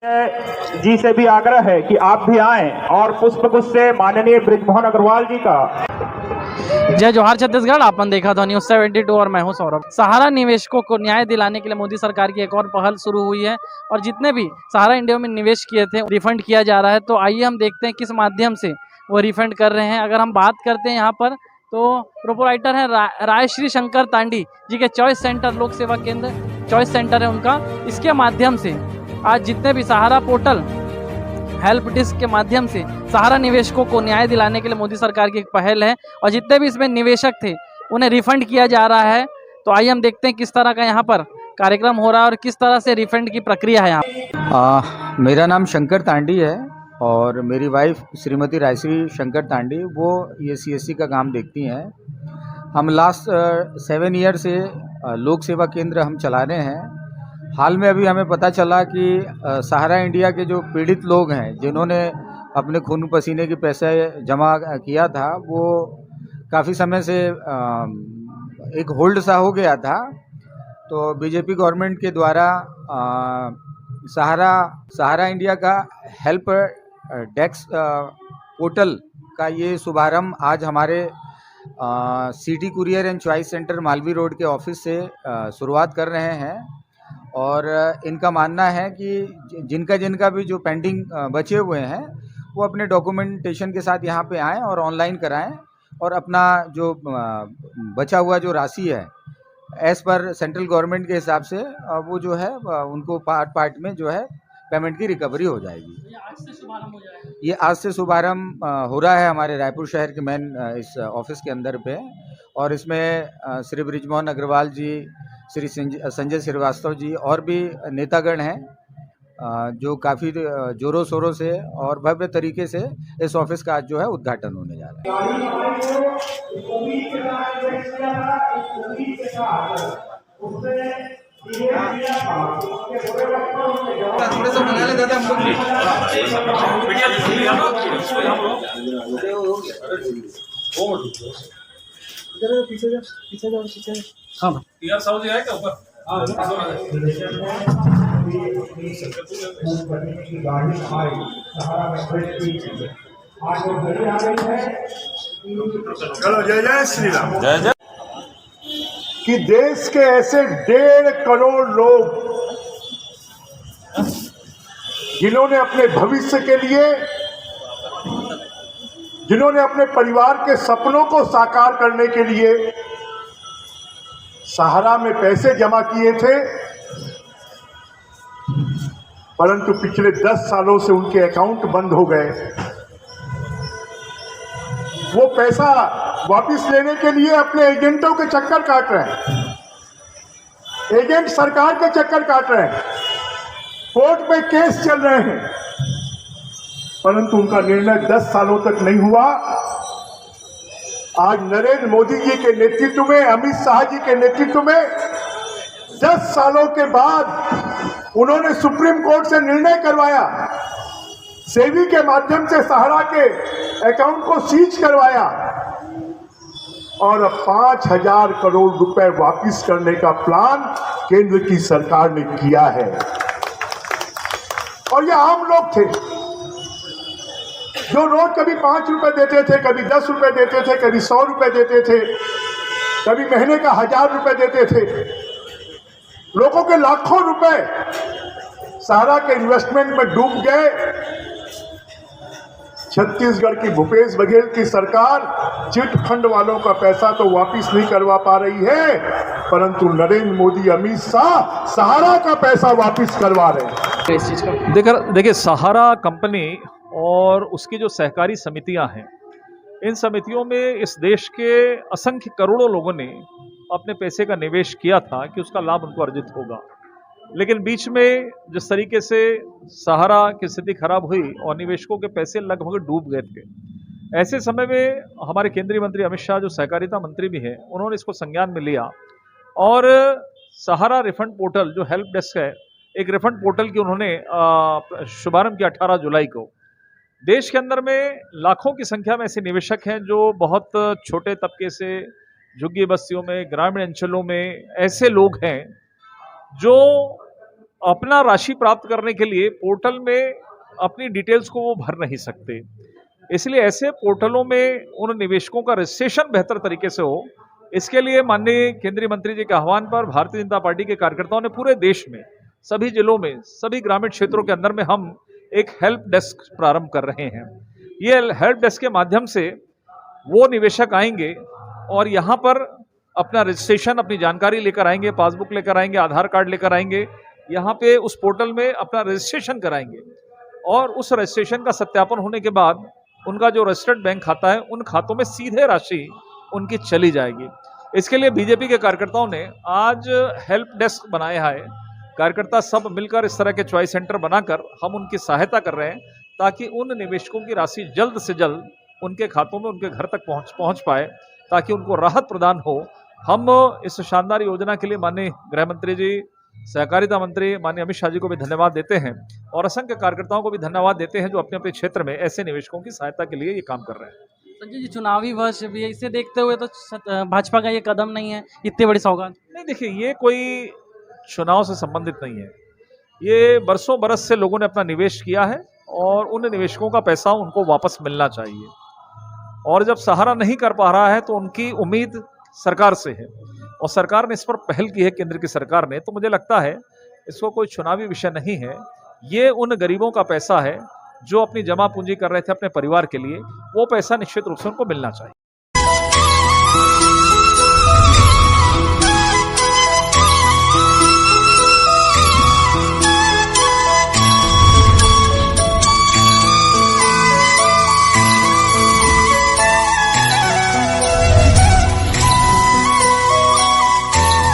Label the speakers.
Speaker 1: जी से भी आग्रह है कि आप भी आएं और पुष्पगुच्छ से माननीय बृजमोहन अग्रवाल जी का।
Speaker 2: जय जोहार छत्तीसगढ़, आपने देखा था न्यूज़ 72 और मैं हूं सौरभ। सहारा निवेशकों को न्याय दिलाने के लिए मोदी सरकार की एक और पहल शुरू हुई है और जितने भी सहारा इंडिया में निवेश किए थे रिफंड किया जा रहा है। तो आइए हम देखते हैं किस माध्यम से वो रिफंड कर रहे हैं। अगर हम बात करते हैं यहाँ पर तो प्रोपराइटर है रायश्री शंकर तांडी जी के चॉइस सेंटर लोक सेवा केंद्र चॉइस सेंटर है उनका। इसके माध्यम से आज जितने भी सहारा पोर्टल हेल्प डेस्क के माध्यम से सहारा निवेशकों को न्याय दिलाने के लिए मोदी सरकार की एक पहल है और जितने भी इसमें निवेशक थे उन्हें रिफंड किया जा रहा है। तो आइए हम देखते हैं किस तरह का यहाँ पर कार्यक्रम हो रहा है और किस तरह से रिफंड की प्रक्रिया है यहाँ।
Speaker 3: मेरा नाम शंकर तांडी है और मेरी वाइफ श्रीमती रायश्री शंकर तांडी वो ये CSC का काम देखती हैं। हम लास्ट 7 ईयर से लोक सेवा केंद्र हम चला रहे हैं। हाल में अभी हमें पता चला कि सहारा इंडिया के जो पीड़ित लोग हैं जिन्होंने अपने खून पसीने के पैसे जमा किया था वो काफ़ी समय से एक होल्ड सा हो गया था। तो बीजेपी गवर्नमेंट के द्वारा सहारा इंडिया का हेल्प डेस्क पोर्टल का ये शुभारंभ आज हमारे city courier and choice centre Malvi road के ऑफिस से शुरुआत कर रहे हैं। और इनका मानना है कि जिनका भी जो पेंडिंग बचे हुए हैं वो अपने डॉक्यूमेंटेशन के साथ यहाँ पे आएँ और ऑनलाइन कराएं और अपना जो बचा हुआ जो राशि है एज़ पर सेंट्रल गवर्नमेंट के हिसाब से वो जो है उनको पार्ट में जो है पेमेंट की रिकवरी हो जाएगी। ये आज से शुभारंभ हो रहा है हमारे रायपुर शहर के मेन इस ऑफिस के अंदर पे। और इसमें श्री बृजमोहन अग्रवाल जी, श्री संजय श्रीवास्तव जी और भी नेतागण हैं जो काफ़ी जोरों शोरों से और भव्य तरीके से इस ऑफिस का आज जो है उद्घाटन होने जा रहा
Speaker 2: है। हाँ
Speaker 4: यार साउथ है क्या ऊपर?
Speaker 5: चलो जय जय श्री राम।
Speaker 4: जय जय।
Speaker 5: कि देश के ऐसे 1.5 करोड़ लोग जिन्होंने अपने भविष्य के लिए, जिन्होंने अपने परिवार के सपनों को साकार करने के लिए सहारा में पैसे जमा किए थे, परंतु पिछले 10 सालों से उनके अकाउंट बंद हो गए। वो पैसा वापस लेने के लिए अपने एजेंटों के चक्कर काट रहे हैं, एजेंट सरकार के चक्कर काट रहे हैं, कोर्ट में केस चल रहे हैं, परंतु उनका निर्णय 10 सालों तक नहीं हुआ। आज नरेंद्र मोदी जी के नेतृत्व में, अमित शाह जी के नेतृत्व में 10 सालों के बाद उन्होंने सुप्रीम कोर्ट से निर्णय करवाया, सेबी के माध्यम से सहारा के अकाउंट को सीज करवाया और अब 5,000 करोड़ रुपए वापस करने का प्लान केंद्र की सरकार ने किया है। और ये आम लोग थे जो रोज कभी 5 रुपए देते थे, कभी 10 रुपए देते थे, कभी 100 रुपए देते थे, कभी महीने का 1000 रुपए देते थे। लोगों के लाखों रुपए सहारा के इन्वेस्टमेंट में डूब गए। छत्तीसगढ़ की भूपेश बघेल की सरकार चिट फंड वालों का पैसा तो वापिस नहीं करवा पा रही है, परंतु नरेंद्र मोदी, अमित शाह सहारा का पैसा वापिस करवा रहे हैं।
Speaker 4: देखिए सहारा कंपनी और उसकी जो सहकारी समितियां हैं, इन समितियों में इस देश के असंख्य करोड़ों लोगों ने अपने पैसे का निवेश किया था कि उसका लाभ उनको अर्जित होगा। लेकिन बीच में जिस तरीके से सहारा की स्थिति खराब हुई और निवेशकों के पैसे लगभग डूब गए थे, ऐसे समय में हमारे केंद्रीय मंत्री अमित शाह जो सहकारिता मंत्री भी हैं, उन्होंने इसको संज्ञान में लिया और सहारा रिफंड पोर्टल जो हेल्प डेस्क है, एक रिफंड पोर्टल की उन्होंने शुभारंभ किया 18 जुलाई को। देश के अंदर में लाखों की संख्या में ऐसे निवेशक हैं जो बहुत छोटे तबके से झुग्गी बस्तियों में, ग्रामीण अंचलों में ऐसे लोग हैं जो अपना राशि प्राप्त करने के लिए पोर्टल में अपनी डिटेल्स को वो भर नहीं सकते। इसलिए ऐसे पोर्टलों में उन निवेशकों का रजिस्ट्रेशन बेहतर तरीके से हो, इसके लिए माननीय केंद्रीय मंत्री जी के आह्वान पर भारतीय जनता पार्टी के कार्यकर्ताओं ने पूरे देश में, सभी जिलों में, सभी ग्रामीण क्षेत्रों के अंदर में हम एक हेल्प डेस्क प्रारंभ कर रहे हैं। ये हेल्प डेस्क के माध्यम से वो निवेशक आएंगे और यहाँ पर अपना रजिस्ट्रेशन, अपनी जानकारी लेकर आएंगे, पासबुक लेकर आएंगे, आधार कार्ड लेकर आएंगे, यहाँ पे उस पोर्टल में अपना रजिस्ट्रेशन कराएंगे और उस रजिस्ट्रेशन का सत्यापन होने के बाद उनका जो रजिस्टर्ड बैंक खाता है, उन खातों में सीधे राशि उनकी चली जाएगी। इसके लिए बीजेपी के कार्यकर्ताओं ने आज हेल्प डेस्क बनाया है। कार्यकर्ता सब मिलकर इस तरह के चॉइस सेंटर बनाकर हम उनकी सहायता कर रहे हैं ताकि उन निवेशकों की राशि जल्द से जल्द उनके खातों में, उनके घर तक पहुंच पाए, ताकि उनको राहत प्रदान हो। हम इस शानदार योजना के लिए माननीय गृह मंत्री जी, सहकारिता मंत्री माननीय अमित शाह जी को भी धन्यवाद देते हैं और असंख्य कार्यकर्ताओं को भी धन्यवाद देते हैं जो अपने अपने क्षेत्र में ऐसे निवेशकों की सहायता के लिए ये काम कर रहे हैं।
Speaker 2: संजय जी, चुनावी वर्ष भी है, इसे देखते हुए तो भाजपा का ये कदम नहीं है, इतनी बड़ी सौगात
Speaker 4: नहीं। देखिए, ये कोई चुनाव से संबंधित नहीं है। ये बरसों बरस से लोगों ने अपना निवेश किया है और उन निवेशकों का पैसा उनको वापस मिलना चाहिए। और जब सहारा नहीं कर पा रहा है तो उनकी उम्मीद सरकार से है और सरकार ने इस पर पहल की है, केंद्र की सरकार ने। तो मुझे लगता है इसको कोई चुनावी विषय नहीं है। ये उन गरीबों का पैसा है जो अपनी जमा पूंजी कर रहे थे अपने परिवार के लिए, वो पैसा निश्चित रूप से उनको मिलना चाहिए।